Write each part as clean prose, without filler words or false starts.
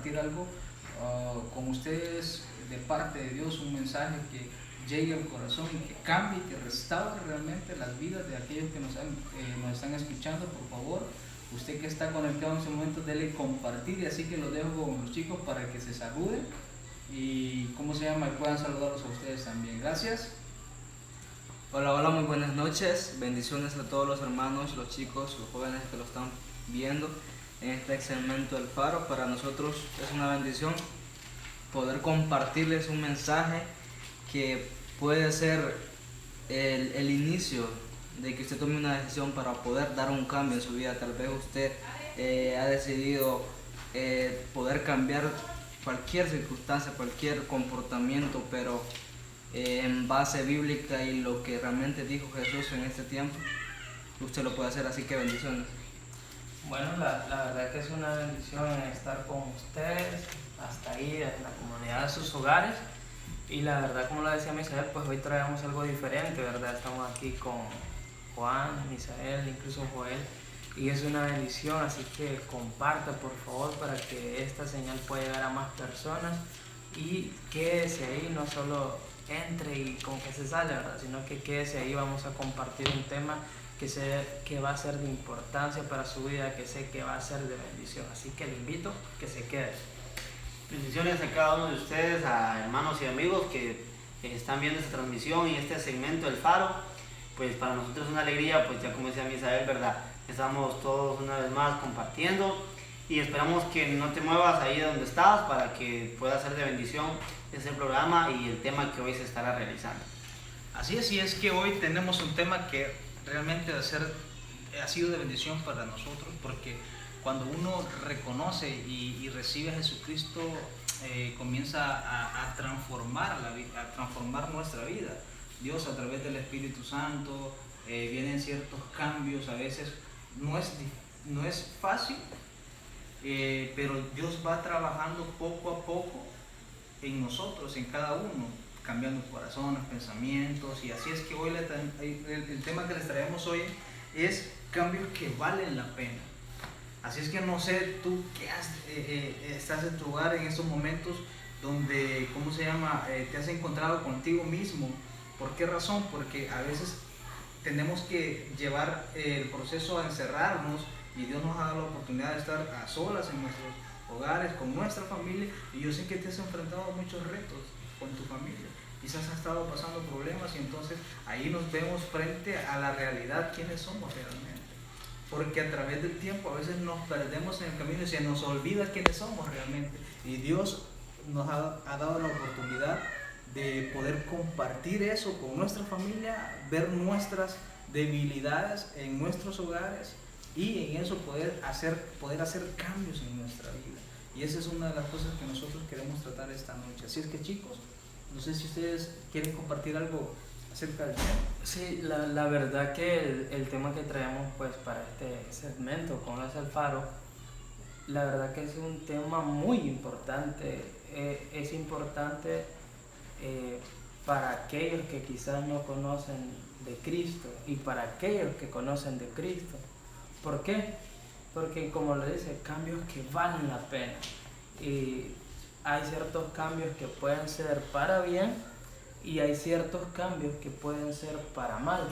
compartir algo con ustedes de parte de Dios, un mensaje que llegue al corazón y que cambie, que restaure realmente las vidas de aquellos que nos están escuchando. Por favor, usted que está conectado en este momento, dele compartir, y así que los dejo con los chicos para que se saluden y puedan saludarlos a ustedes también. Gracias. Hola, hola, muy buenas noches. Bendiciones a todos los hermanos, los chicos, los jóvenes que lo están viendo en este segmento del Faro. Para nosotros es una bendición poder compartirles un mensaje que puede ser el inicio de que usted tome una decisión para poder dar un cambio en su vida. Tal vez usted ha decidido poder cambiar cualquier circunstancia, cualquier comportamiento, pero en base bíblica y lo que realmente dijo Jesús en este tiempo, usted lo puede hacer, así que bendiciones. Bueno, la verdad que es una bendición estar con ustedes hasta ahí en la comunidad de sus hogares, y la verdad, como lo decía Misael, pues hoy traemos algo diferente, ¿verdad? Estamos aquí con Juan, Misael, incluso Joel, y es una bendición, así que comparta por favor para que esta señal pueda llegar a más personas, y quédese ahí, no solo entre y como que se sale, ¿verdad? Sino que quédese ahí. Vamos a compartir un tema que va a ser de importancia para su vida, que sé que va a ser de bendición, así que le invito a que se quede. Bendiciones a cada uno de ustedes, a hermanos y amigos que están viendo esta transmisión y este segmento del Faro. Pues para nosotros es una alegría, pues ya como decía Misael, ¿verdad? Estamos todos una vez más compartiendo, y esperamos que no te muevas ahí donde estás para que pueda ser de bendición ese programa y el tema que hoy se estará realizando. Así es, y es que hoy tenemos un tema que realmente ha sido de bendición para nosotros, porque cuando uno reconoce y recibe a Jesucristo, comienza a transformar a transformar nuestra vida. Dios, a través del Espíritu Santo, vienen ciertos cambios. A veces no es fácil, pero Dios va trabajando poco a poco en nosotros, en cada uno, cambiando corazones, pensamientos. Y así es que hoy el tema que les traemos hoy es cambios que valen la pena. Así es que no sé tú qué estás en tu hogar en estos momentos donde, te has encontrado contigo mismo. ¿Por qué razón? Porque a veces tenemos que llevar el proceso a encerrarnos, y Dios nos ha dado la oportunidad de estar a solas en nuestros hogares, con nuestra familia, y yo sé que te has enfrentado a muchos retos con tu familia. Quizás has estado pasando problemas, y entonces ahí nos vemos frente a la realidad, quiénes somos realmente. Porque a través del tiempo a veces nos perdemos en el camino y se nos olvida quiénes somos realmente. Y Dios nos ha dado la oportunidad de poder compartir eso con nuestra familia, ver nuestras debilidades en nuestros hogares, y en eso poder hacer cambios en nuestra vida. Y esa es una de las cosas que nosotros queremos tratar esta noche. Así es que, chicos, no sé si ustedes quieren compartir algo acerca del tema. Sí, la verdad que el tema que traemos pues para este segmento con el Faro, la verdad que es un tema muy importante. Es importante para aquellos que quizás no conocen de Cristo, y para aquellos que conocen de Cristo. ¿Por qué? Porque, como le dice, cambios que valen la pena, y hay ciertos cambios que pueden ser para bien, y hay ciertos cambios que pueden ser para mal.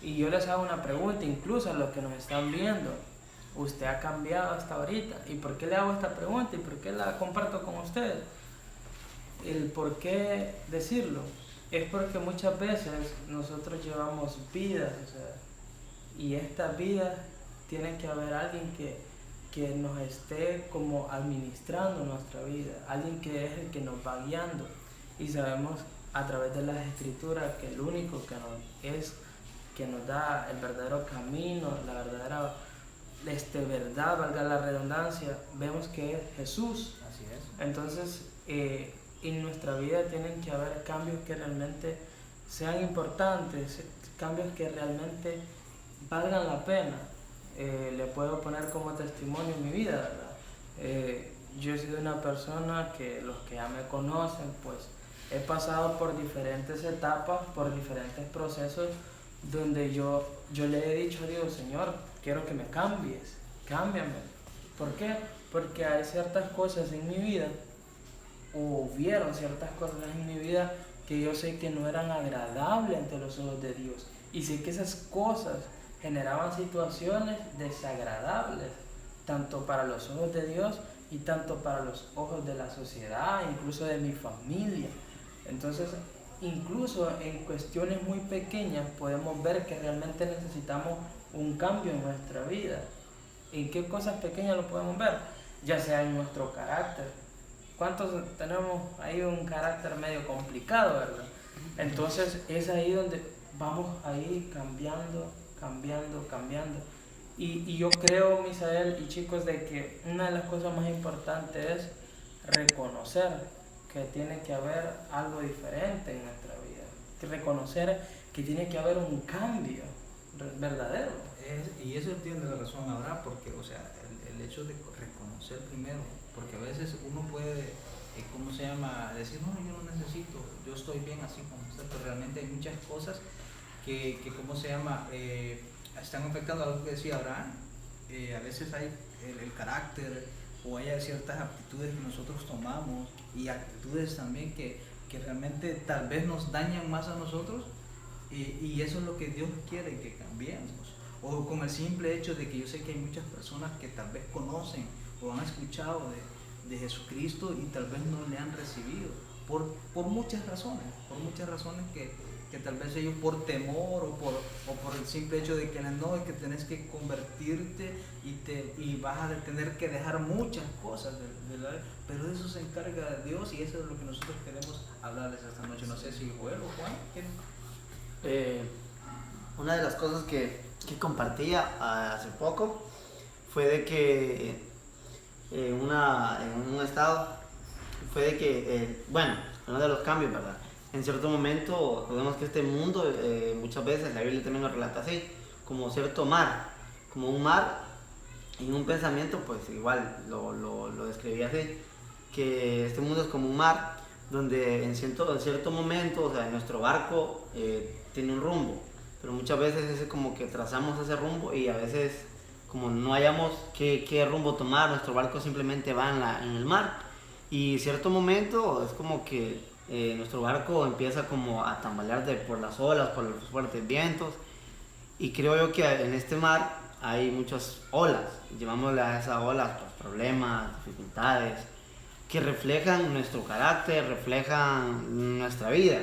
Y yo les hago una pregunta, incluso a los que nos están viendo: ¿usted ha cambiado hasta ahorita? ¿Y por qué le hago esta pregunta y por qué la comparto con ustedes? El por qué decirlo es porque muchas veces nosotros llevamos vidas, y estas vidas tiene que haber alguien que nos esté como administrando nuestra vida, alguien que es el que nos va guiando. Y sabemos a través de las escrituras que el único que nos da el verdadero camino, la verdadera verdad, valga la redundancia, vemos que es Jesús. Así es. Entonces, en nuestra vida tienen que haber cambios que realmente sean importantes, cambios que realmente valgan la pena. Le puedo poner como testimonio mi vida, ¿verdad? Yo he sido una persona que, los que ya me conocen, pues he pasado por diferentes etapas, por diferentes procesos, donde yo le he dicho a Dios: Señor, quiero que me cambies, cámbiame. ¿Por qué? porque hay ciertas cosas en mi vida, o hubieron ciertas cosas en mi vida que yo sé que no eran agradables ante los ojos de Dios. Y sé que esas cosas generaban situaciones desagradables, tanto para los ojos de Dios y tanto para los ojos de la sociedad, incluso de mi familia. Entonces, incluso en cuestiones muy pequeñas podemos ver que realmente necesitamos un cambio en nuestra vida. ¿En qué cosas pequeñas lo podemos ver? Ya sea en nuestro carácter. ¿Cuántos tenemos ahí un carácter medio complicado, verdad? Entonces es ahí donde vamos ahí cambiando. Y yo creo, Misael y chicos, de que una de las cosas más importantes es reconocer que tiene que haber algo diferente en nuestra vida. Que reconocer que tiene que haber un cambio verdadero. Y eso tiene la razón ahora, porque, o sea, el hecho de reconocer primero, porque a veces uno puede, ¿cómo se llama? Decir, no, yo no necesito, yo estoy bien así como está, pero realmente hay muchas cosas que ¿cómo se llama? Están afectando algo que decía Abraham. A veces hay el carácter, o hay ciertas aptitudes que nosotros tomamos, y actitudes también que realmente tal vez nos dañan más a nosotros, y eso es lo que Dios quiere que cambiemos. O con el simple hecho de que yo sé que hay muchas personas que tal vez conocen o han escuchado de Jesucristo y tal vez no le han recibido por muchas razones que tal vez ellos por temor o por el simple hecho de que no, es que tenés que convertirte y vas a tener que dejar muchas cosas, pero de eso se encarga Dios, y eso es lo que nosotros queremos hablarles esta noche. No sé si Joel o Juan quieren. Una de las cosas que compartía hace poco fue de que en un estado fue de que, uno de los cambios, ¿verdad? En cierto momento, podemos que este mundo, muchas veces la Biblia también lo relata así, como cierto mar, como un mar, y en un pensamiento, pues igual lo describía así, que este mundo es como un mar, donde en cierto momento, o sea, nuestro barco tiene un rumbo, pero muchas veces es como que trazamos ese rumbo y a veces como no hayamos qué rumbo tomar, nuestro barco simplemente va en el mar, y cierto momento es como que nuestro barco empieza como a tambalear por las olas, por los fuertes vientos, y creo yo que en este mar hay muchas olas, llevámosle a esas olas pues, problemas, dificultades, que reflejan nuestro carácter, reflejan nuestra vida,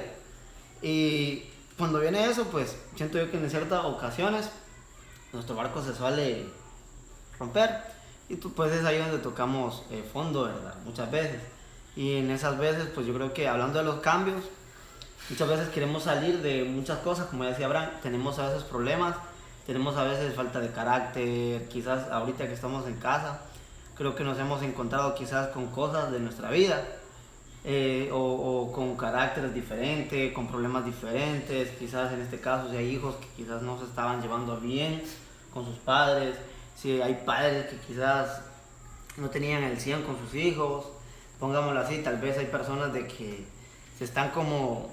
y cuando viene eso, pues siento yo que en ciertas ocasiones nuestro barco se suele romper, y pues es ahí donde tocamos fondo, ¿verdad? Muchas veces. Y en esas veces, pues yo creo que hablando de los cambios, muchas veces queremos salir de muchas cosas, como decía Abraham, tenemos a veces problemas, tenemos a veces falta de carácter, quizás ahorita que estamos en casa, creo que nos hemos encontrado quizás con cosas de nuestra vida, o con caracteres diferentes, con problemas diferentes, quizás en este caso si hay hijos que quizás no se estaban llevando bien con sus padres, si hay padres que quizás no tenían el 100 con sus hijos, pongámoslo así, tal vez hay personas de que se están como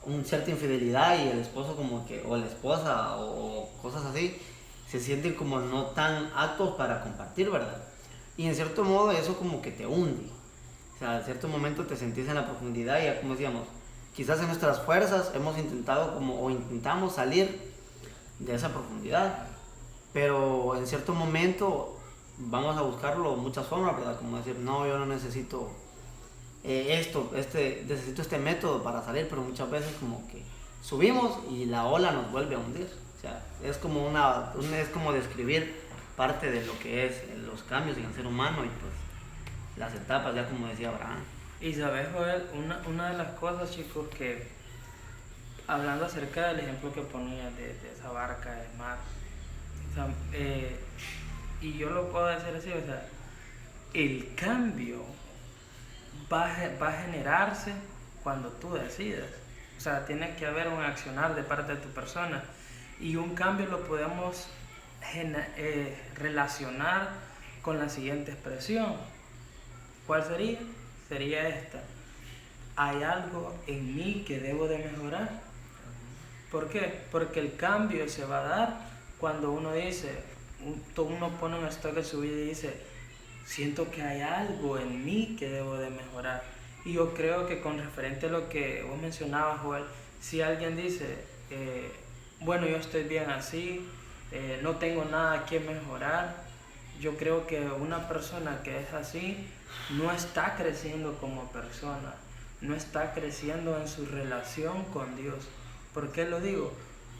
una cierta infidelidad y el esposo como que, o la esposa o cosas así, se sienten como no tan aptos para compartir, ¿verdad? Y en cierto modo eso como que te hunde, o sea, en cierto momento te sentís en la profundidad y ya como decíamos, quizás en nuestras fuerzas hemos intentado o intentamos salir de esa profundidad, pero en cierto momento vamos a buscarlo de muchas formas, ¿verdad? Como decir, no, yo no necesito necesito este método para salir, pero muchas veces como que subimos y la ola nos vuelve a hundir. O sea, es como describir parte de lo que es los cambios en el ser humano y pues las etapas, ya como decía Abraham. Y sabes, Joel, una de las cosas, chicos, que hablando acerca del ejemplo que ponía de esa barca del mar, o sea, y yo lo puedo decir así, o sea, el cambio va a generarse cuando tú decidas. O sea, tiene que haber un accionar de parte de tu persona, y un cambio lo podemos relacionar con la siguiente expresión. ¿Cuál sería? Sería esta: hay algo en mí que debo de mejorar. ¿Por qué? Porque el cambio se va a dar cuando uno dice, uno pone un stop en su vida y dice, siento que hay algo en mí que debo de mejorar. Y yo creo que con referente a lo que vos mencionabas, Joel, si alguien dice, bueno, yo estoy bien así, no tengo nada que mejorar, yo creo que una persona que es así no está creciendo como persona, no está creciendo en su relación con Dios. ¿Por qué lo digo?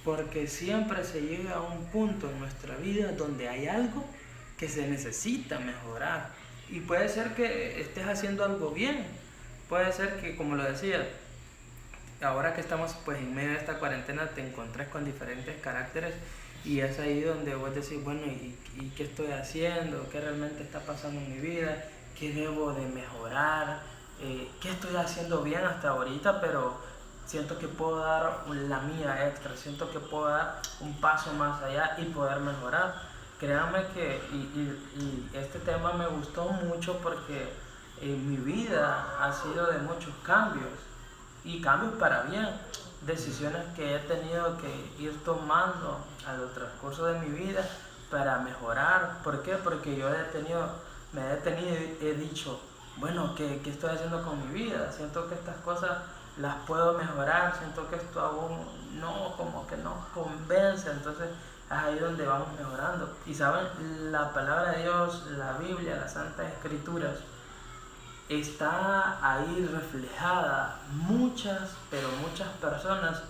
Porque siempre se llega a un punto en nuestra vida donde hay algo que se necesita mejorar. Y puede ser que estés haciendo algo bien, puede ser que, como lo decía, ahora que estamos pues en medio de esta cuarentena te encontrás con diferentes caracteres y es ahí donde vos decís, bueno, ¿y qué estoy haciendo? ¿Qué realmente está pasando en mi vida? ¿Qué debo de mejorar? ¿Qué estoy haciendo bien hasta ahorita? Pero siento que puedo dar la mía extra, siento que puedo dar un paso más allá y poder mejorar. Créanme que y este tema me gustó mucho porque mi vida ha sido de muchos cambios y cambios para bien, decisiones que he tenido que ir tomando a lo transcurso de mi vida para mejorar. ¿Por qué? Porque yo me he detenido y he dicho, bueno, ¿qué estoy haciendo con mi vida? Siento que estas cosas las puedo mejorar, siento que esto aún no, como que no convence, entonces es ahí donde vamos mejorando. Y saben, la palabra de Dios, la Biblia, las Santas Escrituras, está ahí reflejada muchas, pero muchas personas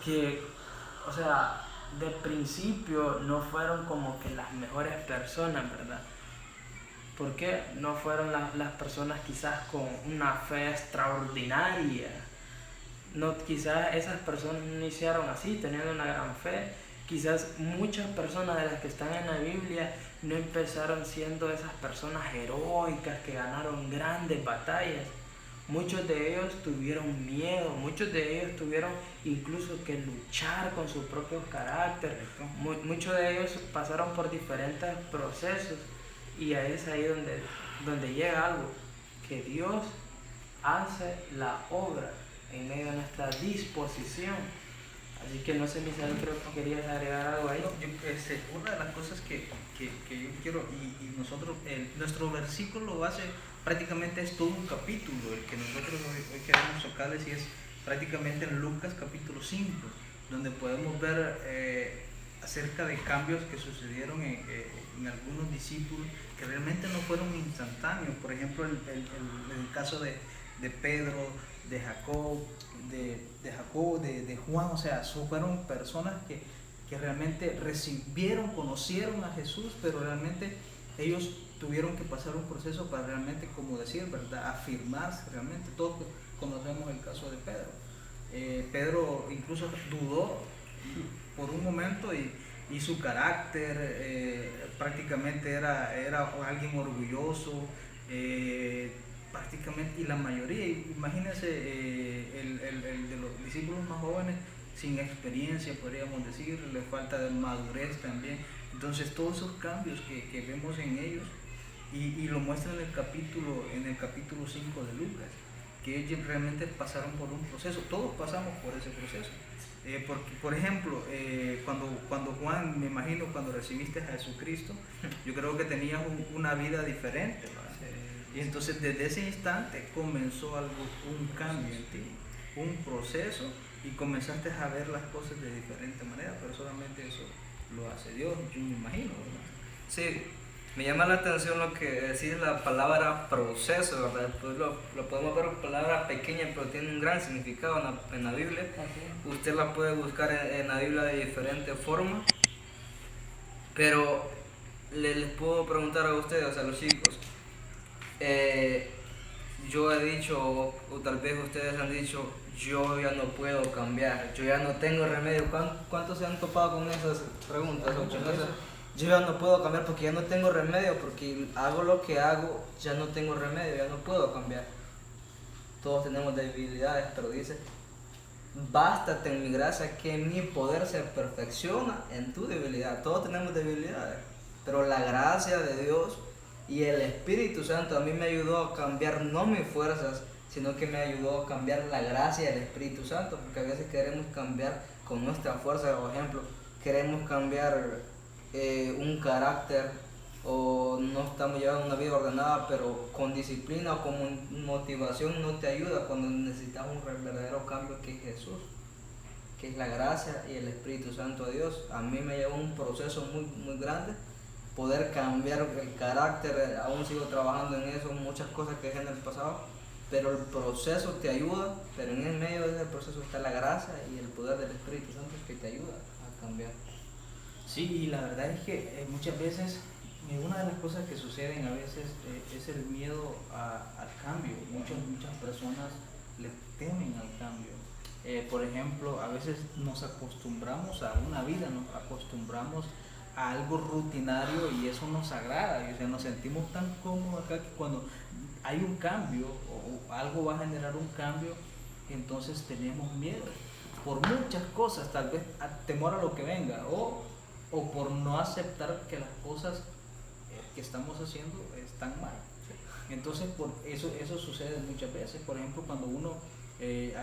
que, o sea, de principio no fueron como que las mejores personas, ¿verdad? ¿Por qué? No fueron las personas quizás con una fe extraordinaria. No, quizás esas personas no iniciaron así, teniendo una gran fe. Quizás muchas personas de las que están en la Biblia no empezaron siendo esas personas heroicas que ganaron grandes batallas. Muchos de ellos tuvieron miedo, muchos de ellos tuvieron incluso que luchar con su propio carácter. Muchos de ellos pasaron por diferentes procesos y ahí es ahí donde llega algo, que Dios hace la obra en medio de nuestra disposición. Así que no sé, Misael, creo que querías agregar algo ahí. No, una de las cosas que yo quiero, y nosotros, nuestro versículo base prácticamente es todo un capítulo, el que nosotros hoy queremos tocarles, y es prácticamente en Lucas capítulo 5, donde podemos ver acerca de cambios que sucedieron en algunos discípulos que realmente no fueron instantáneos. Por ejemplo, el caso de Pedro, de Jacob, de Juan, o sea, fueron personas que realmente conocieron a Jesús, pero realmente ellos tuvieron que pasar un proceso para realmente, como decir, ¿verdad?, afirmarse realmente. Todos conocemos el caso de Pedro. Pedro incluso dudó por un momento y su carácter prácticamente era alguien orgulloso, prácticamente, y la mayoría, imagínense, el de los discípulos más jóvenes, sin experiencia, podríamos decir, le falta de madurez también. Entonces todos esos cambios que vemos en ellos, y lo muestra en el capítulo 5 de Lucas, que ellos realmente pasaron por un proceso. Todos pasamos por ese proceso. Porque, por ejemplo, cuando Juan, me imagino, cuando recibiste a Jesucristo, yo creo que tenías una vida diferente, ¿verdad? Y entonces desde ese instante comenzó un cambio en ti, un proceso, y comenzaste a ver las cosas de diferente manera, pero solamente eso lo hace Dios, yo me imagino, ¿verdad? Sí, me llama la atención lo que decís, la palabra proceso, ¿verdad? Pues lo podemos ver como palabra pequeña, pero tiene un gran significado en la Biblia. Okay. Usted la puede buscar en la Biblia de diferentes formas, pero les puedo preguntar a ustedes, a los chicos, yo he dicho, o tal vez ustedes han dicho, yo ya no puedo cambiar, yo ya no tengo remedio. ¿Cuántos se han topado con esas preguntas? Yo ya no puedo cambiar porque ya no tengo remedio, porque hago lo que hago, ya no tengo remedio, ya no puedo cambiar. Todos tenemos debilidades, pero dice, bástate en mi gracia, que mi poder se perfecciona en tu debilidad. Todos tenemos debilidades, pero la gracia de Dios y el Espíritu Santo a mí me ayudó a cambiar no mis fuerzas, sino que me ayudó a cambiar la gracia del Espíritu Santo, porque a veces queremos cambiar con nuestra fuerza. Por ejemplo, queremos cambiar un carácter o no estamos llevando una vida ordenada, pero con disciplina o con motivación no te ayuda cuando necesitas un verdadero cambio, que es Jesús, que es la gracia y el Espíritu Santo de Dios. A mí me llevó un proceso muy grande poder cambiar el carácter. Aún sigo trabajando en eso, muchas cosas que dejé en el pasado, pero el proceso te ayuda, pero en el medio de ese proceso está la gracia y el poder del Espíritu Santo que te ayuda a cambiar. Sí, y la verdad es que muchas veces, una de las cosas que suceden a veces es el miedo al cambio. Muchas personas le temen al cambio. Por ejemplo, a veces nos acostumbramos a una vida, nos acostumbramos a algo rutinario y eso nos agrada, y, o sea, nos sentimos tan cómodos acá que cuando hay un cambio o algo va a generar un cambio, entonces tenemos miedo por muchas cosas, tal vez temor a lo que venga o por no aceptar que las cosas que estamos haciendo están mal. Entonces por eso sucede muchas veces. Por ejemplo, cuando uno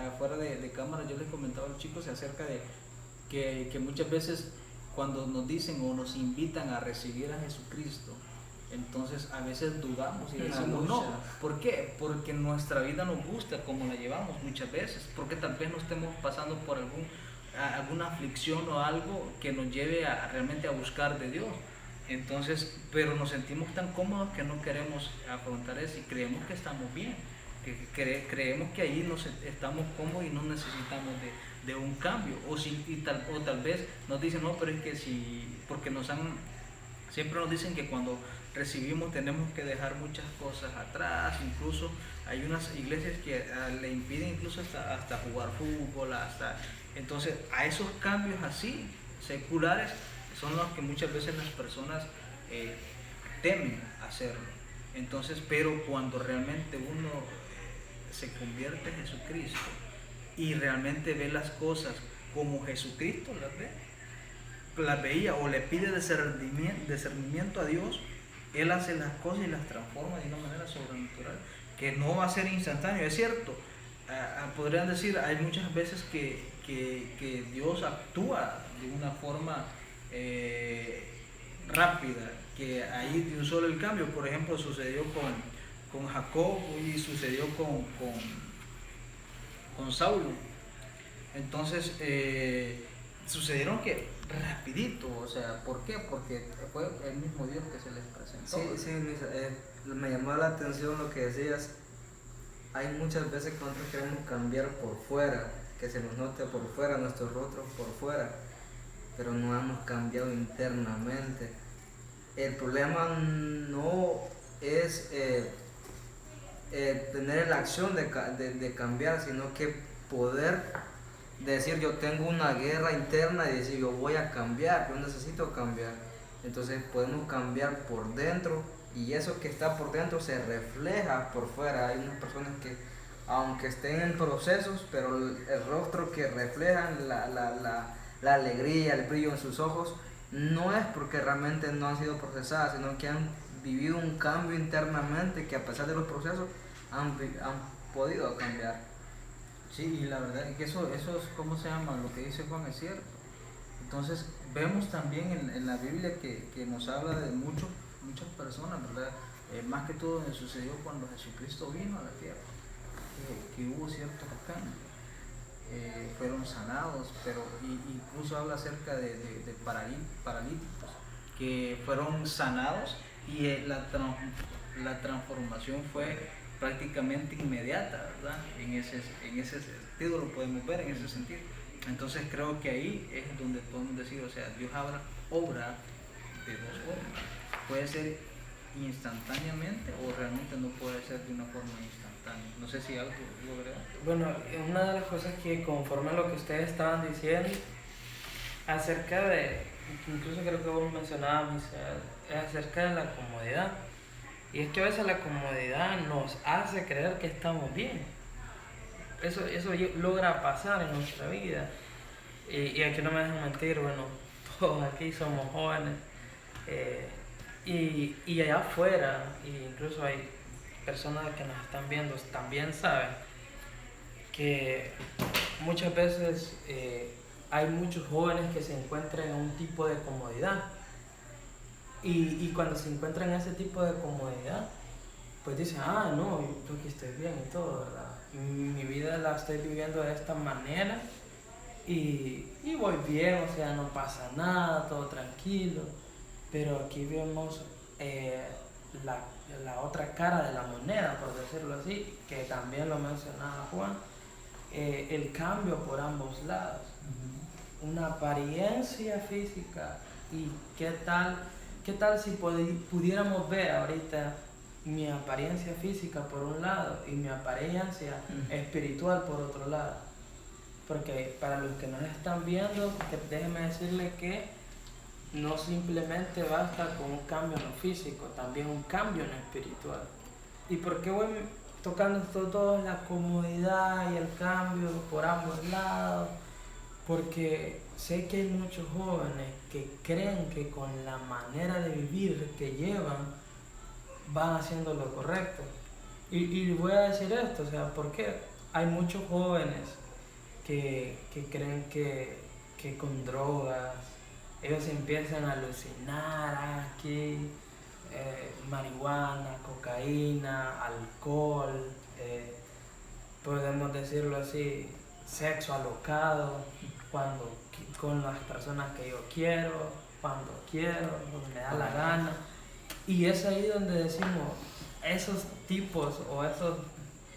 afuera de cámara, yo les comentaba a los chicos acerca de que muchas veces cuando nos dicen o nos invitan a recibir a Jesucristo, entonces a veces dudamos y decimos no. ¿Por qué? Porque nuestra vida nos gusta como la llevamos muchas veces, porque tal vez no estemos pasando por alguna aflicción o algo que nos lleve realmente a buscar de Dios. Entonces, pero nos sentimos tan cómodos que no queremos afrontar eso y creemos que estamos bien, que creemos que ahí estamos cómodos y no necesitamos de un cambio, o tal vez nos dicen no, pero es que porque siempre nos dicen que cuando recibimos tenemos que dejar muchas cosas atrás. Incluso hay unas iglesias que le impiden incluso hasta jugar fútbol, entonces a esos cambios así seculares son los que muchas veces las personas temen hacerlo. Entonces, pero cuando realmente uno se convierte en Jesucristo y realmente ve las cosas como Jesucristo las veía, o le pide discernimiento a Dios, Él hace las cosas y las transforma de una manera sobrenatural, que no va a ser instantáneo. Es cierto, podrían decir, hay muchas veces que Dios actúa de una forma rápida, que ahí de un solo el cambio. Por ejemplo, sucedió con Jacob y sucedió con Saulo. Entonces sucedieron que rapidito, o sea, ¿por qué? Porque fue el mismo Dios que se les presentó. Sí, me llamó la atención lo que decías. Hay muchas veces que nosotros queremos cambiar por fuera, que se nos note por fuera, nuestros rostros por fuera, pero no hemos cambiado internamente. El problema no es tener la acción de cambiar, sino que poder decir yo tengo una guerra interna y decir yo voy a cambiar, yo necesito cambiar. Entonces podemos cambiar por dentro y eso que está por dentro se refleja por fuera. Hay unas personas que aunque estén en procesos, pero el rostro que reflejan, la alegría, el brillo en sus ojos, no es porque realmente no han sido procesadas, sino que han vivido un cambio internamente que a pesar de los procesos han podido cambiar. Sí, y la verdad es que eso es, ¿cómo se llama? Lo que dice Juan es cierto. Entonces vemos también en la Biblia que nos habla de muchas personas, ¿verdad? Más que todo me sucedió cuando Jesucristo vino a la tierra, que hubo ciertos cambios. Fueron sanados, pero incluso habla acerca de paralíticos que fueron sanados y la transformación fue prácticamente inmediata, ¿verdad? En ese sentido lo podemos ver, en ese sentido. Entonces creo que ahí es donde podemos decir, o sea, Dios obra de dos formas. Puede ser instantáneamente o realmente no puede ser de una forma instantánea. No sé si algo lo verá. Bueno, una de las cosas que conforme a lo que ustedes estaban diciendo acerca de, incluso creo que vos mencionabas, Misael, es acerca de la comodidad. Y es que a veces la comodidad nos hace creer que estamos bien. Eso logra pasar en nuestra vida. Y aquí no me dejan mentir, bueno, todos aquí somos jóvenes. Y allá afuera, incluso hay personas que nos están viendo, también saben que muchas veces hay muchos jóvenes que se encuentran en un tipo de comodidad. Y cuando se encuentran en ese tipo de comodidad, pues dicen, ah, no, yo aquí estoy bien y todo, ¿verdad? Mi vida la estoy viviendo de esta manera y voy bien, o sea, no pasa nada, todo tranquilo. Pero aquí vemos la otra cara de la moneda, por decirlo así, que también lo mencionaba Juan, el cambio por ambos lados. Una apariencia física y qué tal si pudiéramos ver ahorita mi apariencia física por un lado y mi apariencia espiritual por otro lado. Porque para los que nos están viendo, déjenme decirles que no simplemente basta con un cambio en lo físico, también un cambio en lo espiritual. ¿Y por qué voy tocando esto todo? La comodidad y el cambio por ambos lados. Porque sé que hay muchos jóvenes que creen que con la manera de vivir que llevan van haciendo lo correcto. Y voy a decir esto, o sea, porque hay muchos jóvenes que creen que con drogas ellos empiezan a alucinar aquí, marihuana, cocaína, alcohol, podemos decirlo así, sexo alocado, con las personas que yo quiero, cuando me da la gana. Y es ahí donde decimos, esos tipos o esos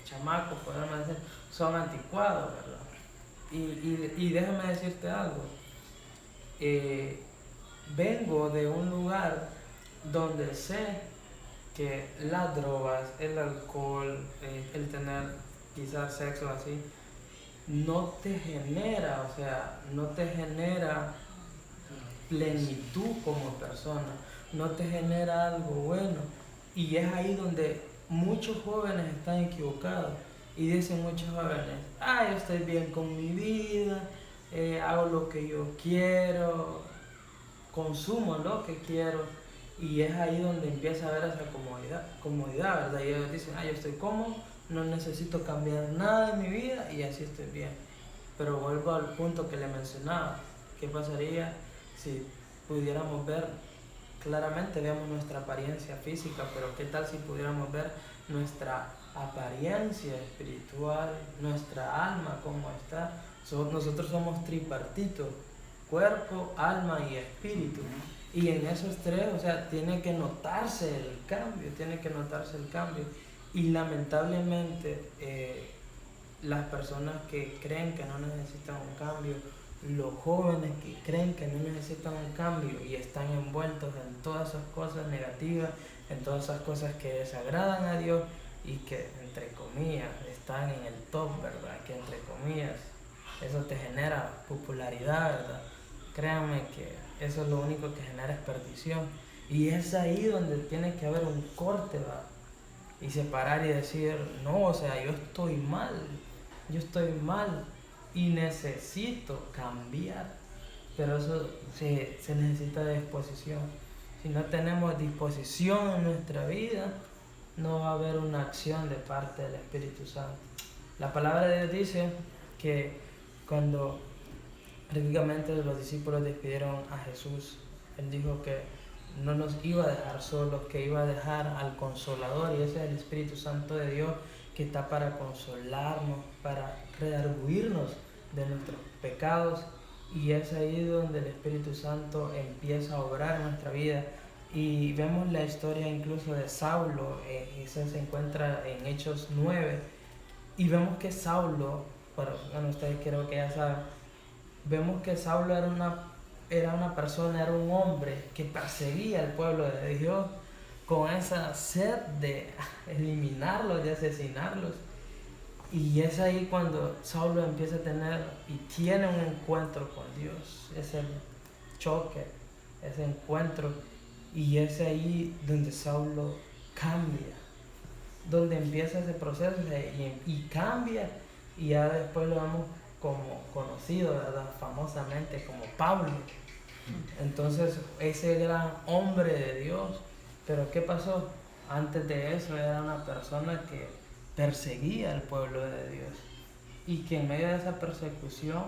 chamacos, podemos decir, son anticuados, ¿verdad? Y déjame decirte algo. Vengo de un lugar donde sé que las drogas, el alcohol, el tener quizás sexo así, no te genera, o sea, no te genera plenitud como persona, no te genera algo bueno. Y es ahí donde muchos jóvenes están equivocados y dicen muchos jóvenes, yo estoy bien con mi vida, hago lo que yo quiero, consumo lo que quiero. Y es ahí donde empieza a haber esa comodidad, ¿verdad? Y ellos dicen, yo estoy cómodo, no necesito cambiar nada en mi vida y así estoy bien. Pero vuelvo al punto que le mencionaba, ¿qué pasaría si pudiéramos ver claramente? Vemos nuestra apariencia física, pero ¿qué tal si pudiéramos ver nuestra apariencia espiritual, nuestra alma, cómo está? Nosotros somos tripartitos, cuerpo, alma y espíritu. Y en esos tres, o sea, tiene que notarse el cambio. Y lamentablemente, las personas que creen que no necesitan un cambio, los jóvenes que creen que no necesitan un cambio y están envueltos en todas esas cosas negativas, en todas esas cosas que desagradan a Dios y que, entre comillas, están en el top, ¿verdad? Que, entre comillas, eso te genera popularidad, ¿verdad? Créanme que eso es lo único que genera es perdición. Y es ahí donde tiene que haber un corte, ¿verdad? Y separar y decir, no, o sea, yo estoy mal y necesito cambiar. Pero eso se necesita de disposición. Si no tenemos disposición en nuestra vida, no va a haber una acción de parte del Espíritu Santo. La palabra de Dios dice que cuando prácticamente los discípulos despidieron a Jesús, Él dijo que no nos iba a dejar solos, que iba a dejar al Consolador, y ese es el Espíritu Santo de Dios, que está para consolarnos, para redarguirnos de nuestros pecados. Y es ahí donde el Espíritu Santo empieza a obrar en nuestra vida. Y vemos la historia incluso de Saulo, eso se encuentra en Hechos 9, y vemos que Saulo, bueno, ustedes creo que ya saben, vemos que Saulo era una persona, era un hombre que perseguía al pueblo de Dios con esa sed de eliminarlos, de asesinarlos. Y es ahí cuando Saulo empieza a tener y tiene un encuentro con Dios, ese choque, ese encuentro, y es ahí donde Saulo cambia, donde empieza ese proceso y cambia, y ya después lo vemos como conocido, ¿verdad? Famosamente como Pablo. Entonces, ese gran hombre de Dios. Pero ¿qué pasó? Antes de eso era una persona que perseguía al pueblo de Dios, y que en medio de esa persecución,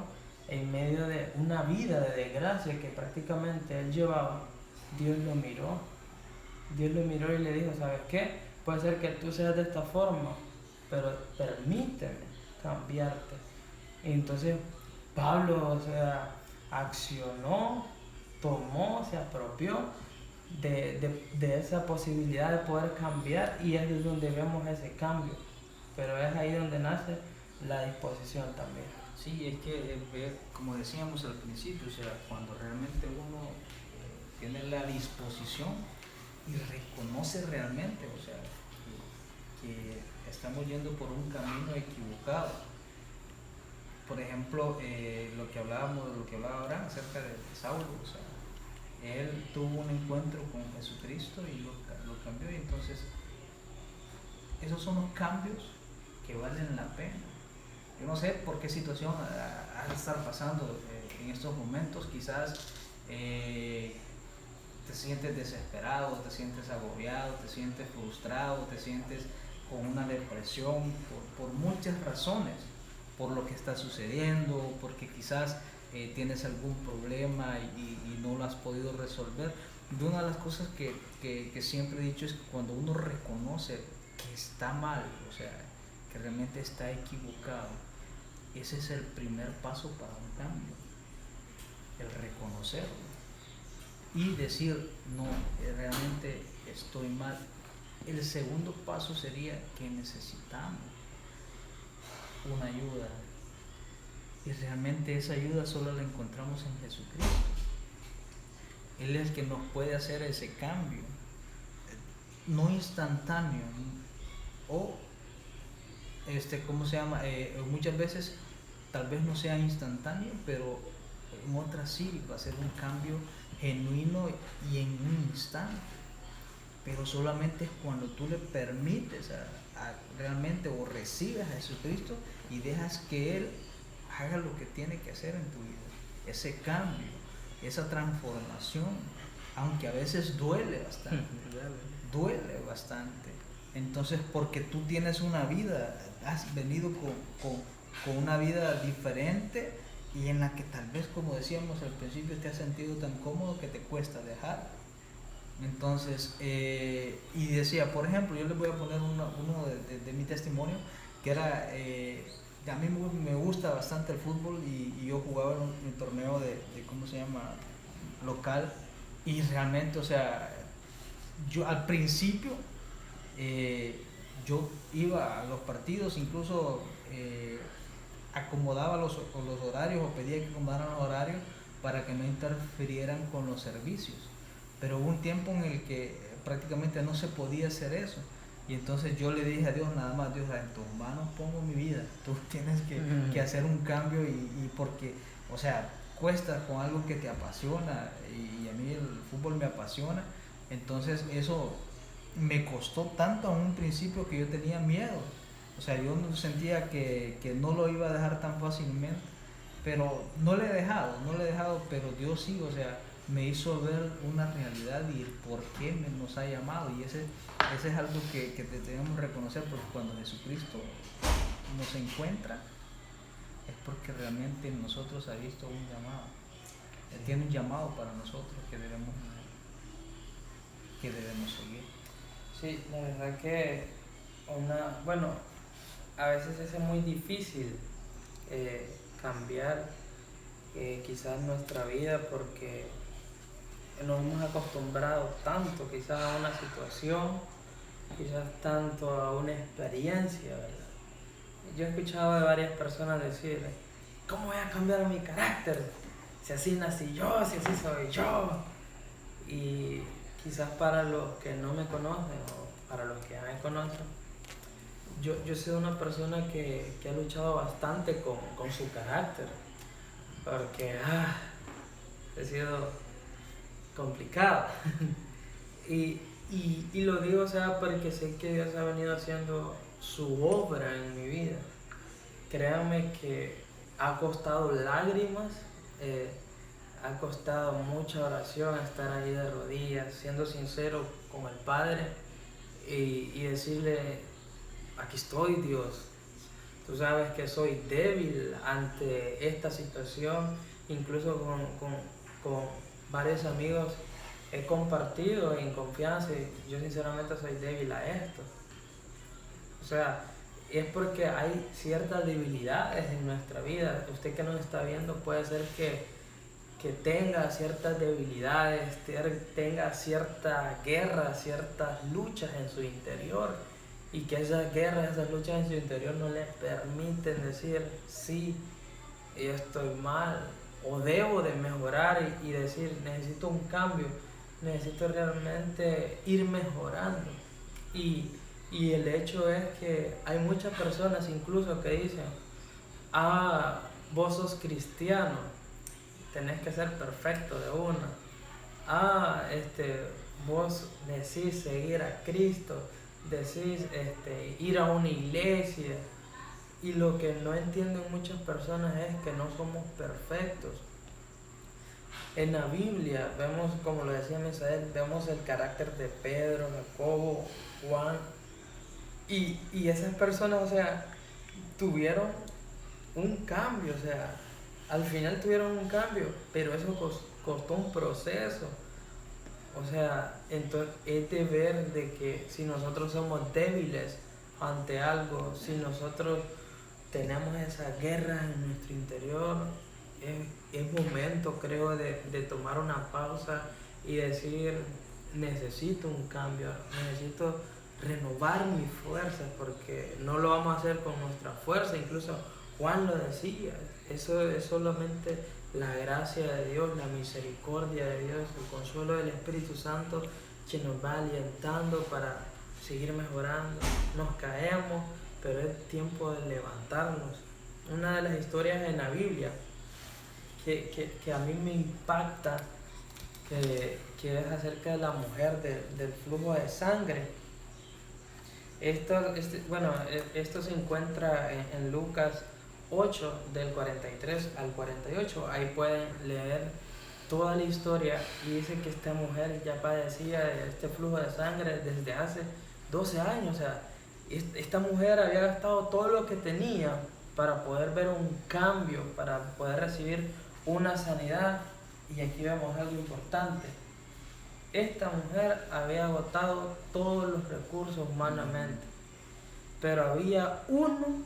en medio de una vida de desgracia que prácticamente él llevaba, Dios lo miró. Dios lo miró y le dijo, ¿sabes qué? Puede ser que tú seas de esta forma, pero permíteme cambiarte. Y entonces Pablo, o sea, accionó, tomó, se apropió de esa posibilidad de poder cambiar, y es de donde vemos ese cambio. Pero es ahí donde nace la disposición también. Sí, es que como decíamos al principio, o sea, cuando realmente uno tiene la disposición y reconoce realmente, o sea, que estamos yendo por un camino equivocado. Por ejemplo, lo que hablaba Abraham acerca de Saulo, o sea, él tuvo un encuentro con Jesucristo y lo cambió, y entonces esos son los cambios que valen la pena. Yo no sé por qué situación ha de estar pasando en estos momentos. Quizás te sientes desesperado, te sientes agobiado, te sientes frustrado, te sientes con una depresión por muchas razones, por lo que está sucediendo, porque quizás tienes algún problema y no lo has podido resolver. Y una de las cosas que siempre he dicho es que cuando uno reconoce que está mal, o sea, que realmente está equivocado, ese es el primer paso para un cambio, el reconocerlo y decir, no, realmente estoy mal. El segundo paso sería que necesitamos una ayuda, y realmente esa ayuda solo la encontramos en Jesucristo. Él es el que nos puede hacer ese cambio, no instantáneo, o ¿cómo se llama? Muchas veces tal vez no sea instantáneo, pero en otras sí va a ser un cambio genuino y en un instante. Pero solamente es cuando tú le permites realmente, o recibes a Jesucristo y dejas que Él haga lo que tiene que hacer en tu vida. Ese cambio, esa transformación, aunque a veces duele bastante. Entonces, porque tú tienes una vida, has venido con una vida diferente, y en la que tal vez, como decíamos al principio, te has sentido tan cómodo que te cuesta dejar. Entonces, y decía, por ejemplo, yo les voy a poner uno de mi testimonio, que era, a mí me gusta bastante el fútbol, y yo jugaba en un torneo de ¿cómo se llama? Local, y realmente, o sea, yo al principio, yo iba a los partidos, incluso acomodaba los horarios, o pedía que acomodaran los horarios para que no interfirieran con los servicios. Pero hubo un tiempo en el que prácticamente no se podía hacer eso, y entonces yo le dije a Dios, nada más, Dios, en tus manos pongo mi vida, tú tienes que hacer un cambio, y porque, o sea, cuesta con algo que te apasiona, y a mí el fútbol me apasiona. Entonces eso me costó tanto en un principio que yo tenía miedo, o sea, yo sentía que no lo iba a dejar tan fácilmente, pero no le he dejado, pero Dios sí, o sea, me hizo ver una realidad y el por qué nos ha llamado, y ese es algo que debemos reconocer, porque cuando Jesucristo nos encuentra es porque realmente en nosotros ha visto un llamado. Él tiene un llamado para nosotros que debemos seguir. Sí, la verdad que a veces es muy difícil cambiar quizás nuestra vida, porque nos hemos acostumbrado tanto quizás a una situación, quizás tanto a una experiencia, ¿verdad? Yo he escuchado de varias personas decir, ¿cómo voy a cambiar mi carácter? Si así nací yo, si así soy yo. Y quizás para los que no me conocen, o para los que ya me conocen, yo he sido una persona que ha luchado bastante con su carácter, porque he sido complicado. y lo digo, o sea, porque sé que Dios ha venido haciendo su obra en mi vida. Créanme que ha costado lágrimas, ha costado mucha oración, estar ahí de rodillas, siendo sincero con el Padre, y decirle, aquí estoy, Dios. Tú sabes que soy débil ante esta situación, incluso con varios amigos he compartido en confianza y yo sinceramente soy débil a esto. O sea, es porque hay ciertas debilidades en nuestra vida. Usted que nos está viendo puede ser que tenga ciertas debilidades, tenga cierta guerra, ciertas luchas en su interior, y que esas guerras, esas luchas en su interior no le permiten decir, sí, yo estoy mal, o debo de mejorar y decir, necesito un cambio, necesito realmente ir mejorando. Y el hecho es que hay muchas personas incluso que dicen, vos sos cristiano, tenés que ser perfecto de una. Vos decís seguir a Cristo, decís ir a una iglesia. Y lo que no entienden muchas personas es que no somos perfectos. En la Biblia vemos, como lo decía Misael, vemos el carácter de Pedro, Jacobo, Juan. Y esas personas, o sea, tuvieron un cambio, o sea, al final tuvieron un cambio, pero eso costó un proceso. O sea, entonces es de ver de que si nosotros somos débiles ante algo, si nosotros tenemos esas guerras en nuestro interior, es momento, creo, de tomar una pausa y decir, necesito un cambio, necesito renovar mis fuerzas, porque no lo vamos a hacer con nuestra fuerza. Incluso Juan lo decía, eso es solamente la gracia de Dios, la misericordia de Dios, el consuelo del Espíritu Santo que nos va alientando para seguir mejorando. Nos caemos, pero es tiempo de levantarnos. Una de las historias en la Biblia que a mí me impacta, que es acerca de la mujer del flujo de sangre. Esto se encuentra en Lucas 8, del 43 al 48. Ahí pueden leer toda la historia, y dice que esta mujer ya padecía de este flujo de sangre desde hace 12 años. O sea, esta mujer había gastado todo lo que tenía para poder ver un cambio, para poder recibir una sanidad. Y aquí vemos algo importante. Esta mujer había agotado todos los recursos humanamente, pero había uno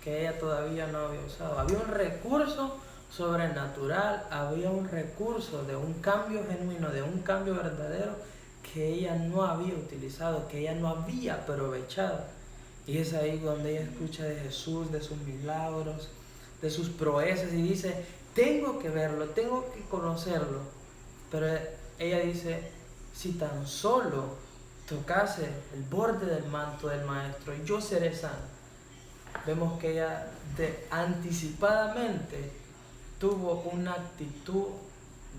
que ella todavía no había usado. Había un recurso sobrenatural, había un recurso de un cambio genuino, de un cambio verdadero que ella no había utilizado, que ella no había aprovechado. Y es ahí donde ella escucha de Jesús, de sus milagros, de sus proezas, y dice, tengo que verlo, tengo que conocerlo. Pero ella dice, si tan solo tocase el borde del manto del Maestro, yo seré sana. Vemos que ella anticipadamente tuvo una actitud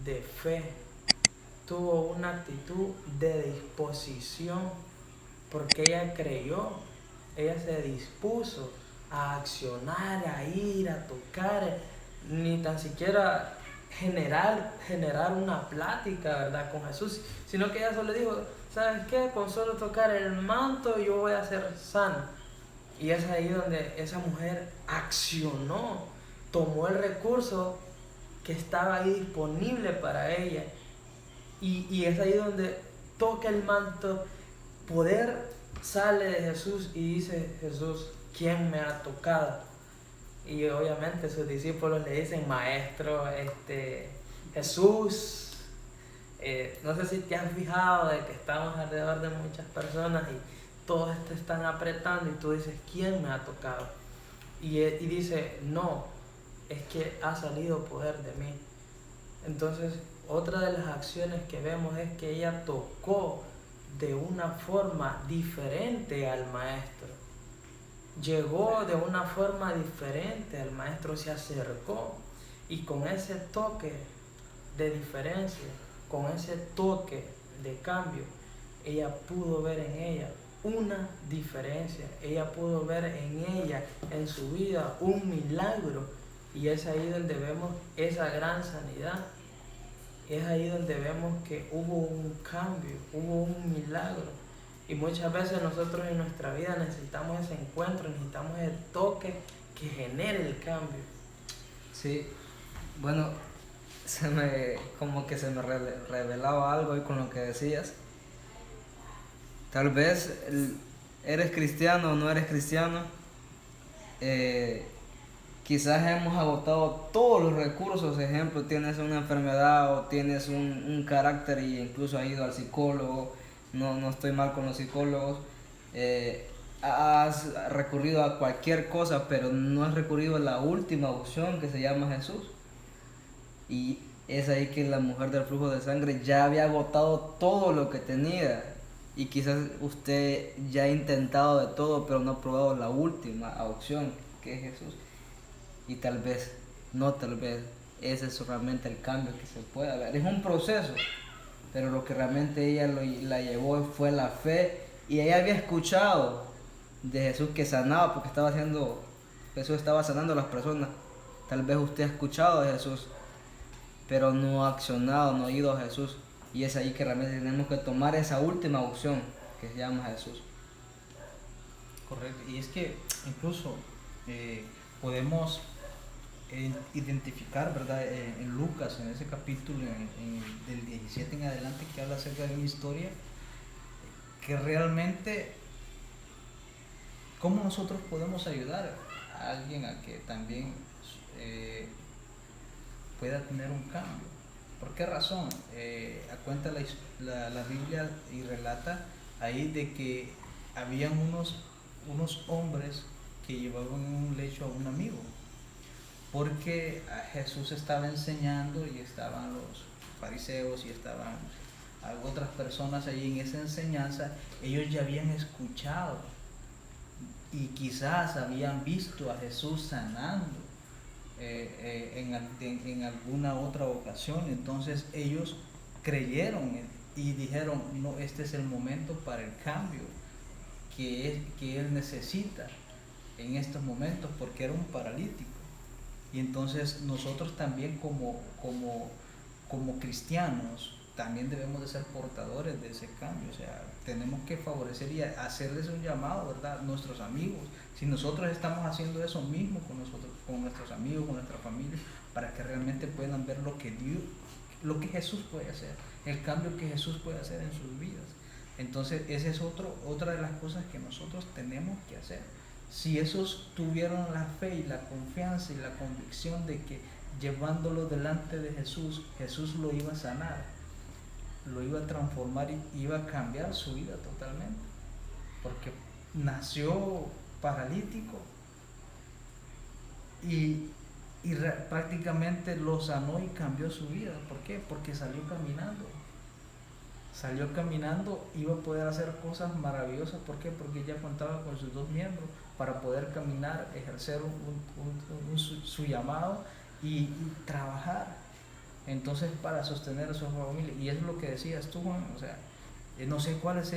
de fe, tuvo una actitud de disposición, porque ella creyó, ella se dispuso a accionar, a ir, a tocar, ni tan siquiera generar una plática, ¿verdad?, con Jesús, sino que ella solo dijo, ¿sabes qué? Con solo tocar el manto yo voy a ser sana. Y es ahí donde esa mujer accionó, tomó el recurso que estaba ahí disponible para ella, y es ahí donde toca el manto, poder sale de Jesús y dice, Jesús, ¿quién me ha tocado? Y obviamente sus discípulos le dicen, Maestro, Jesús. No sé si te has fijado de que estamos alrededor de muchas personas y todos te están apretando, y tú dices, ¿quién me ha tocado? Y dice, no, es que ha salido poder de mí. Entonces, otra de las acciones que vemos es que ella tocó de una forma diferente al Maestro. Llegó de una forma diferente al Maestro, se acercó, y con ese toque de diferencia, con ese toque de cambio, ella pudo ver en ella una diferencia, ella pudo ver en ella, en su vida, un milagro. Y es ahí donde vemos esa gran sanidad, es ahí donde vemos que hubo un cambio, hubo un milagro. Y muchas veces nosotros en nuestra vida necesitamos ese encuentro, necesitamos el toque que genere el cambio. Sí, bueno, como que se me revelaba algo ahí con lo que decías. Tal vez eres cristiano o no eres cristiano, quizás hemos agotado todos los recursos. Ejemplo, tienes una enfermedad o tienes un carácter y incluso has ido al psicólogo. No estoy mal con los psicólogos. Has recurrido a cualquier cosa, pero no has recurrido a la última opción que se llama Jesús. Y es ahí que la mujer del flujo de sangre ya había agotado todo lo que tenía. Y quizás usted ya ha intentado de todo, pero no ha probado la última opción, que es Jesús. Y tal vez, ese es realmente el cambio que se puede ver. Es un proceso, pero lo que realmente ella la llevó fue la fe. Y ella había escuchado de Jesús que sanaba, porque Jesús estaba sanando a las personas. Tal vez usted ha escuchado de Jesús, pero no ha accionado, no ha ido a Jesús. Y es ahí que realmente tenemos que tomar esa última opción que se llama Jesús. Correcto. Y es que incluso podemos identificar, ¿verdad? En Lucas, en ese capítulo, del 17 en adelante, que habla acerca de una historia, que realmente, ¿cómo nosotros podemos ayudar a alguien a que también pueda tener un cambio? ¿Por qué razón? Cuenta la Biblia y relata ahí de que habían unos hombres que llevaban en un lecho a un amigo, porque Jesús estaba enseñando y estaban los fariseos y estaban otras personas allí en esa enseñanza. Ellos ya habían escuchado y quizás habían visto a Jesús sanando en alguna otra ocasión. Entonces ellos creyeron y dijeron, no, este es el momento para el cambio que él necesita en estos momentos, porque era un paralítico. Y entonces nosotros también como cristianos también debemos de ser portadores de ese cambio. O sea, tenemos que favorecer y hacerles un llamado, ¿verdad? Nuestros amigos. Si nosotros estamos haciendo eso mismo con nuestros amigos, con nuestra familia, para que realmente puedan ver lo que Jesús puede hacer, el cambio que Jesús puede hacer en sus vidas. Entonces, esa es otra de las cosas que nosotros tenemos que hacer. Si esos tuvieron la fe y la confianza y la convicción de que llevándolo delante de Jesús, Jesús lo iba a sanar, lo iba a transformar y iba a cambiar su vida totalmente, porque nació paralítico y prácticamente lo sanó y cambió su vida. ¿Por qué? Porque salió caminando, iba a poder hacer cosas maravillosas. ¿Por qué? Porque ya contaba con sus dos miembros para poder caminar, ejercer su llamado y trabajar. Entonces, para sostener a su familia. Y es lo que decías tú, Juan. O sea, no sé cuál es,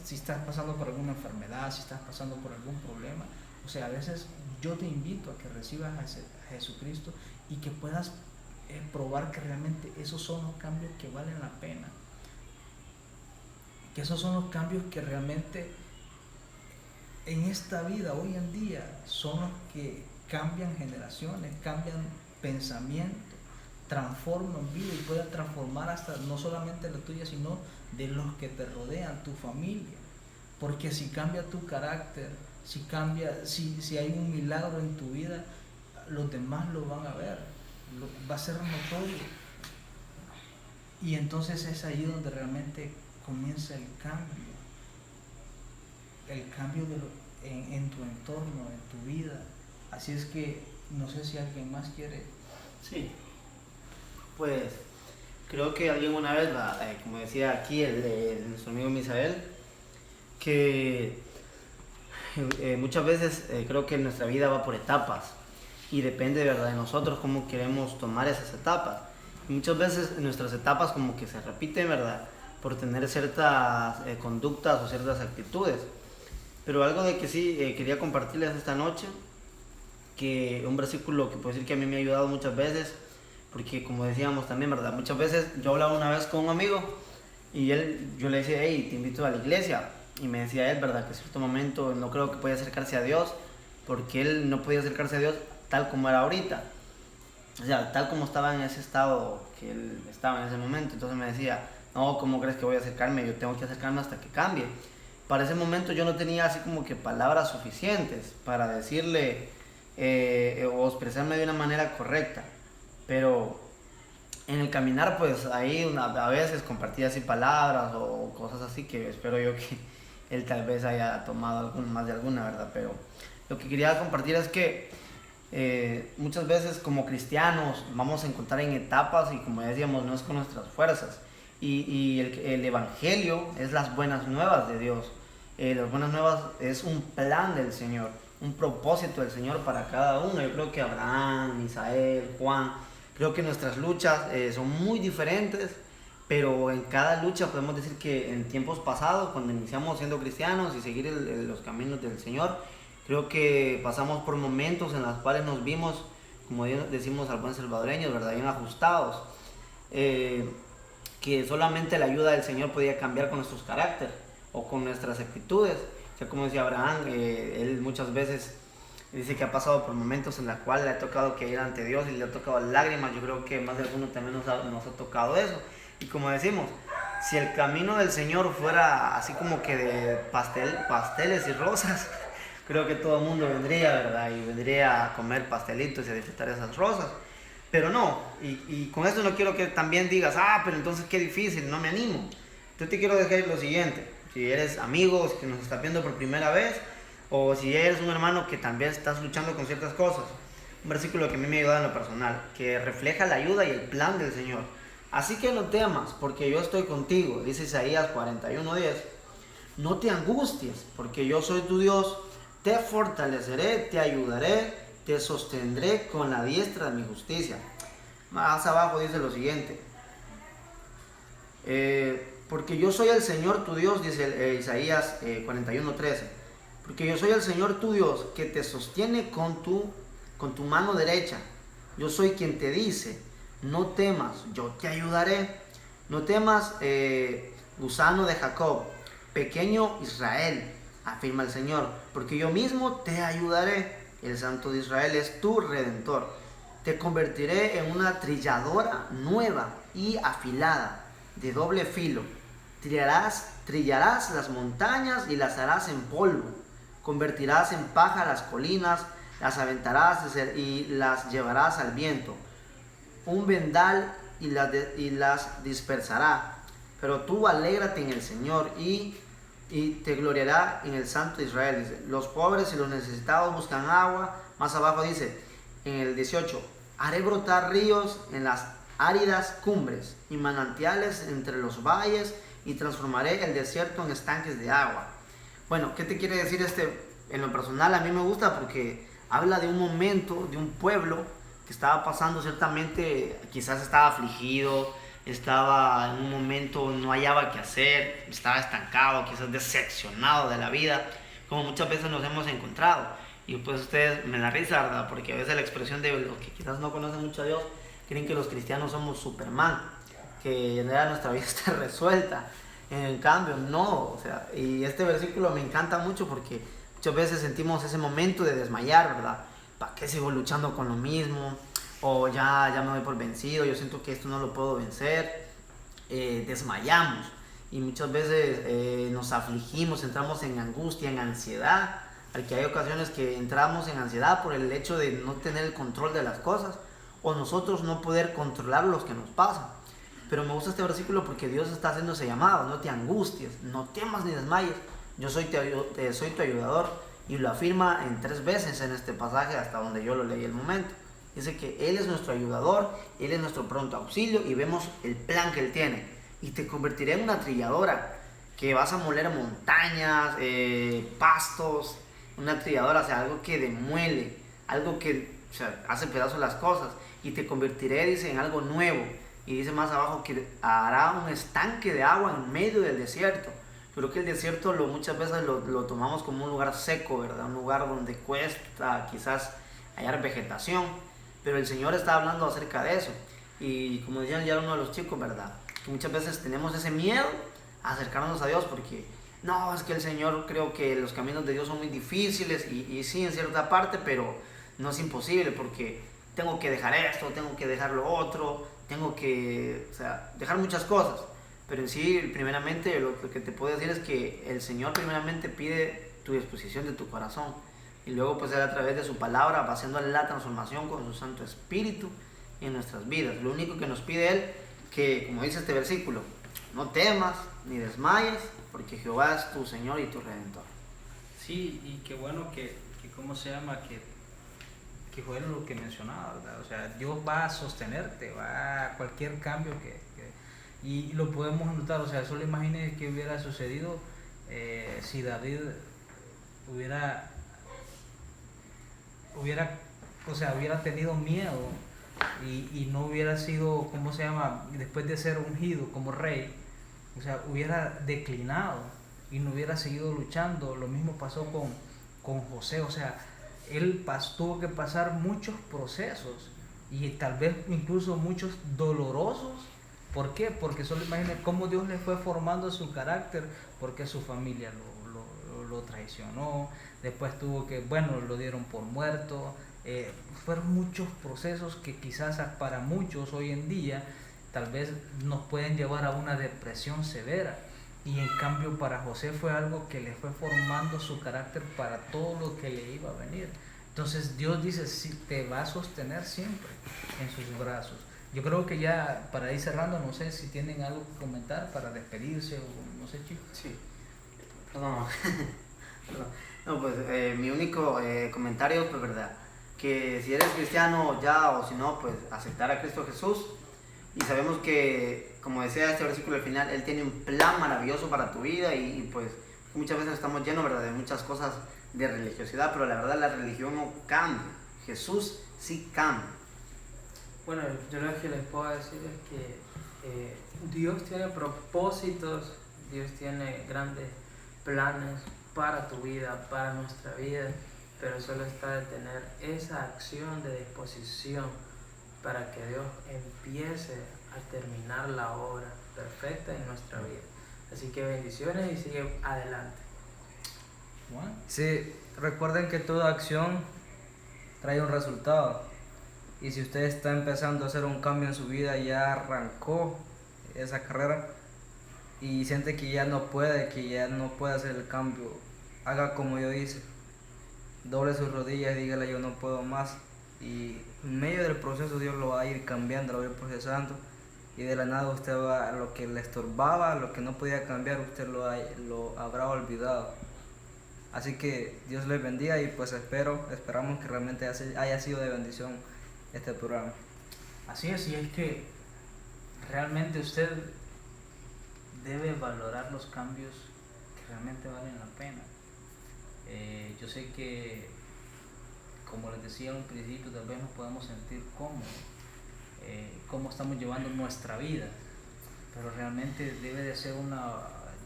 si estás pasando por alguna enfermedad, si estás pasando por algún problema. O sea, a veces yo te invito a que recibas a Jesucristo y que puedas probar que realmente esos son los cambios que valen la pena. Que esos son los cambios que realmente en esta vida, hoy en día, son los que cambian generaciones, cambian pensamientos, transforman vida y pueden transformar hasta no solamente la tuya, sino de los que te rodean, tu familia. Porque si cambia tu carácter, si hay un milagro en tu vida, los demás lo van a ver, va a ser notorio. Y entonces es ahí donde realmente comienza el cambio en tu entorno, en tu vida. Así es que no sé si alguien más quiere. Sí, pues creo que alguien una vez, como decía aquí nuestro amigo Misael, que muchas veces creo que nuestra vida va por etapas y depende, ¿verdad?, de nosotros cómo queremos tomar esas etapas. Y muchas veces nuestras etapas como que se repiten, ¿verdad?, por tener ciertas conductas o ciertas actitudes. Pero algo de que sí quería compartirles esta noche, que un versículo que puedo decir que a mí me ha ayudado muchas veces, porque como decíamos también, ¿verdad?, muchas veces yo hablaba una vez con un amigo y yo le decía, hey, te invito a la iglesia, y me decía él, ¿verdad?, que en cierto momento no creo que podía acercarse a Dios, porque él no podía acercarse a Dios tal como era ahorita. o sea, tal como estaba en ese estado que él estaba en ese momento. Entonces me decía, no, ¿cómo crees que voy a acercarme? Yo tengo que acercarme hasta que cambie. Para ese momento yo no tenía así como que palabras suficientes para decirle o expresarme de una manera correcta, pero en el caminar pues ahí a veces compartía así palabras o cosas así que espero yo que él tal vez haya tomado más de alguna, ¿verdad? Pero lo que quería compartir es que muchas veces como cristianos vamos a encontrar en etapas y como ya decíamos, no es con nuestras fuerzas. Y el Evangelio es las buenas nuevas de Dios. Las buenas nuevas es un plan del Señor, un propósito del Señor para cada uno. Yo creo que Abraham, Isael, Juan, creo que nuestras luchas son muy diferentes, pero en cada lucha podemos decir que en tiempos pasados, cuando iniciamos siendo cristianos y seguir los caminos del Señor, creo que pasamos por momentos en los cuales nos vimos, como decimos al buen salvadoreño, ¿verdad? Bien ajustados. Que solamente la ayuda del Señor podía cambiar con nuestros caracteres o con nuestras actitudes. O sea, como decía Abraham, él muchas veces dice que ha pasado por momentos en los cuales le ha tocado que ir ante Dios y le ha tocado lágrimas. Yo creo que más de alguno también nos ha tocado eso. Y como decimos, si el camino del Señor fuera así como que de pasteles y rosas, creo que todo el mundo vendría, ¿verdad? Y vendría a comer pastelitos y a disfrutar esas rosas. Pero no, y con esto no quiero que también digas, pero entonces qué difícil, no me animo. Yo te quiero dejar lo siguiente: si eres amigo que nos estás viendo por primera vez, o si eres un hermano que también estás luchando con ciertas cosas, un versículo que a mí me ayuda en lo personal, que refleja la ayuda y el plan del Señor. Así que no temas, porque yo estoy contigo, dice Isaías 41:10. No te angusties, porque yo soy tu Dios, te fortaleceré, te ayudaré, te sostendré con la diestra de mi justicia. Más abajo dice lo siguiente: porque yo soy el Señor tu Dios, dice Isaías 41:13. Porque yo soy el Señor tu Dios, que te sostiene con tu mano derecha. Yo soy quien te dice, no temas, yo te ayudaré. No temas, gusano de Jacob, pequeño Israel, afirma el Señor, porque yo mismo te ayudaré. El Santo de Israel es tu Redentor. Te convertiré en una trilladora nueva y afilada, de doble filo. Trillarás las montañas y las harás en polvo. Convertirás en paja las colinas, las aventarás y las llevarás al viento. Un vendal y las dispersará. Pero tú alégrate en el Señor y te gloriará en el Santo de Israel. Dice, los pobres y los necesitados buscan agua. Más abajo dice, en el 18, haré brotar ríos en las áridas cumbres y manantiales entre los valles, y transformaré el desierto en estanques de agua. Bueno, ¿qué te quiere decir en lo personal? A mí me gusta porque habla de un momento, de un pueblo que estaba pasando ciertamente, quizás estaba afligido, estaba en un momento, no hallaba qué hacer, estaba estancado, quizás decepcionado de la vida, como muchas veces nos hemos encontrado. Y pues ustedes me da risa, ¿verdad? Porque a veces la expresión de los que quizás no conocen mucho a Dios creen que los cristianos somos Superman, que en realidad nuestra vida está resuelta. En cambio, no. O sea, y este versículo me encanta mucho porque muchas veces sentimos ese momento de desmayar, ¿verdad? ¿Para qué sigo luchando con lo mismo? O ya me doy por vencido, yo siento que esto no lo puedo vencer. Desmayamos y muchas veces nos afligimos, entramos en angustia, en ansiedad, porque hay ocasiones que entramos en ansiedad por el hecho de no tener el control de las cosas o nosotros no poder controlar lo que nos pasa. Pero me gusta este versículo porque Dios está haciendo ese llamado: no te angusties, no temas ni desmayes, yo soy tu ayudador, y lo afirma en 3 veces en este pasaje hasta donde yo lo leí el momento. Dice que Él es nuestro ayudador, Él es nuestro pronto auxilio, y vemos el plan que Él tiene. Y te convertiré en una trilladora, que vas a moler montañas, pastos, una trilladora, o sea, algo que demuele, algo que, o sea, hace pedazos las cosas, y te convertiré, dice, en algo nuevo. Y dice más abajo que hará un estanque de agua en medio del desierto. Creo que el desierto muchas veces lo tomamos como un lugar seco, ¿verdad? Un lugar donde cuesta quizás hallar vegetación. Pero el Señor está hablando acerca de eso. Y como decían ya uno de los chicos, ¿verdad? Que muchas veces tenemos ese miedo a acercarnos a Dios porque no, es que el Señor, creo que los caminos de Dios son muy difíciles y sí, en cierta parte, pero no es imposible porque tengo que dejar esto, tengo que dejar lo otro, tengo que, o sea, dejar muchas cosas. Pero en sí, primeramente, lo que te puedo decir es que el Señor primeramente pide tu disposición de tu corazón. Y luego, pues, Él a través de su palabra va haciendo la transformación con su Santo Espíritu en nuestras vidas. Lo único que nos pide Él, que, como dice este versículo, no temas ni desmayes, porque Jehová es tu Señor y tu Redentor. Sí, y qué bueno que ¿cómo se llama? Que fue lo que mencionaba, ¿verdad? O sea, Dios va a sostenerte, va a cualquier cambio y lo podemos notar, o sea, solo imagine que hubiera sucedido si David hubiera, o sea, hubiera tenido miedo y no hubiera sido, ¿cómo se llama? Después de ser ungido como rey, o sea, hubiera declinado y no hubiera seguido luchando. Lo mismo pasó con José, o sea, él tuvo que pasar muchos procesos y tal vez incluso muchos dolorosos. ¿Por qué? Porque solo imaginen cómo Dios le fue formando su carácter, porque su familia lo traicionó, después tuvo que, bueno, lo dieron por muerto. Fueron muchos procesos que quizás para muchos hoy en día tal vez nos pueden llevar a una depresión severa. Y en cambio para José fue algo que le fue formando su carácter para todo lo que le iba a venir. Entonces Dios dice, sí, te va a sostener siempre en sus brazos. Yo creo que ya para ir cerrando, no sé si tienen algo que comentar para despedirse o no sé, chicos. Sí, perdón. No, pues mi único comentario, pues verdad, que si eres cristiano ya o si no, pues aceptar a Cristo Jesús. Y sabemos que, como decía este versículo al final, Él tiene un plan maravilloso para tu vida y pues muchas veces estamos llenos, ¿verdad?, de muchas cosas de religiosidad, pero la verdad la religión no cambia, Jesús sí cambia. Bueno, yo lo que les puedo decir es que Dios tiene propósitos, Dios tiene grandes planes para tu vida, para nuestra vida, pero solo está de tener esa acción de disposición para que Dios empiece a terminar la obra perfecta en nuestra vida. Así que bendiciones y sigue adelante. Bueno, Sí, recuerden que toda acción trae un resultado. Y si usted está empezando a hacer un cambio en su vida, ya arrancó esa carrera y siente que ya no puede hacer el cambio, haga como yo hice. Doble sus rodillas y dígale yo no puedo más. Y en medio del proceso Dios lo va a ir cambiando, lo va a ir procesando. Y de la nada usted va, lo que le estorbaba, lo que no podía cambiar, usted lo habrá olvidado. Así que Dios les bendiga y pues esperamos que realmente haya sido de bendición este programa. así es, y es que realmente usted debe valorar los cambios que realmente valen la pena. Yo sé que, como les decía en un principio, tal vez nos podamos sentir cómodos, cómo estamos llevando nuestra vida, pero realmente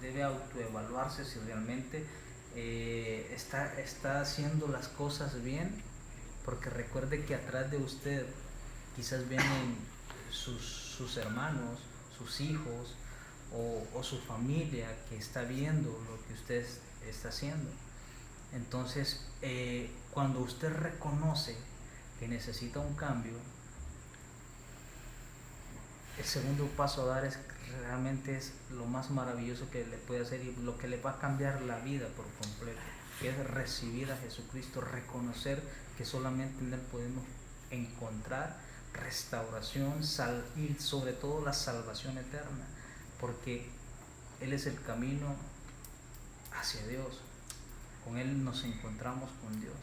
debe autoevaluarse si realmente está haciendo las cosas bien, porque recuerde que atrás de usted quizás vienen sus hermanos, sus hijos o su familia que está viendo lo que usted está haciendo. Entonces, cuando usted reconoce que necesita un cambio, el segundo paso a dar realmente es lo más maravilloso que le puede hacer y lo que le va a cambiar la vida por completo, que es recibir a Jesucristo, reconocer que solamente en Él podemos encontrar restauración y sobre todo la salvación eterna, porque Él es el camino hacia Dios. Con Él nos encontramos con Dios.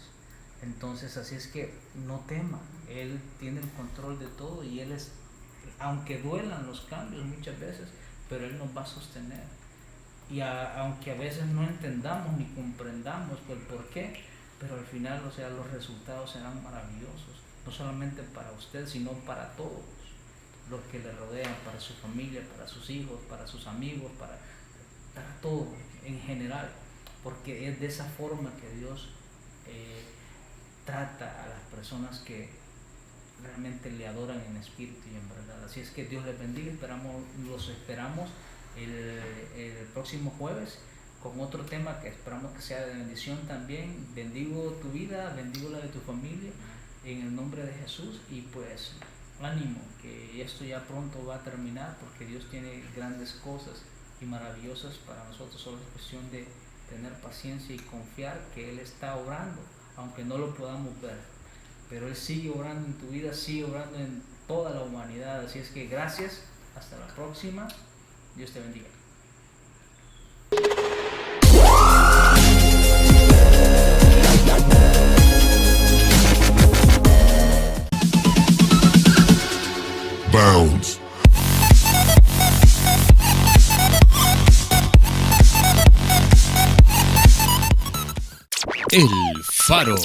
Entonces, así es que no tema, Él tiene el control de todo y Él es, aunque duelan los cambios muchas veces, pero Él nos va a sostener. Y aunque a veces no entendamos ni comprendamos el por qué, pero al final, o sea, los resultados serán maravillosos, no solamente para usted, sino para todos los que le rodean, para su familia, para sus hijos, para sus amigos, para todo en general, porque es de esa forma que Dios trata a las personas que realmente le adoran en espíritu y en verdad. Así es que Dios les bendiga, los esperamos el próximo jueves con otro tema que esperamos que sea de bendición también. Bendigo tu vida, bendigo la de tu familia. en el nombre de Jesús, y pues ánimo, que esto ya pronto va a terminar, porque Dios tiene grandes cosas y maravillosas para nosotros. Solo es cuestión de tener paciencia y confiar que Él está obrando, aunque no lo podamos ver, pero Él sigue obrando en tu vida, sigue obrando en toda la humanidad. Así es que gracias, hasta la próxima, Dios te bendiga. Bounds. El Faro.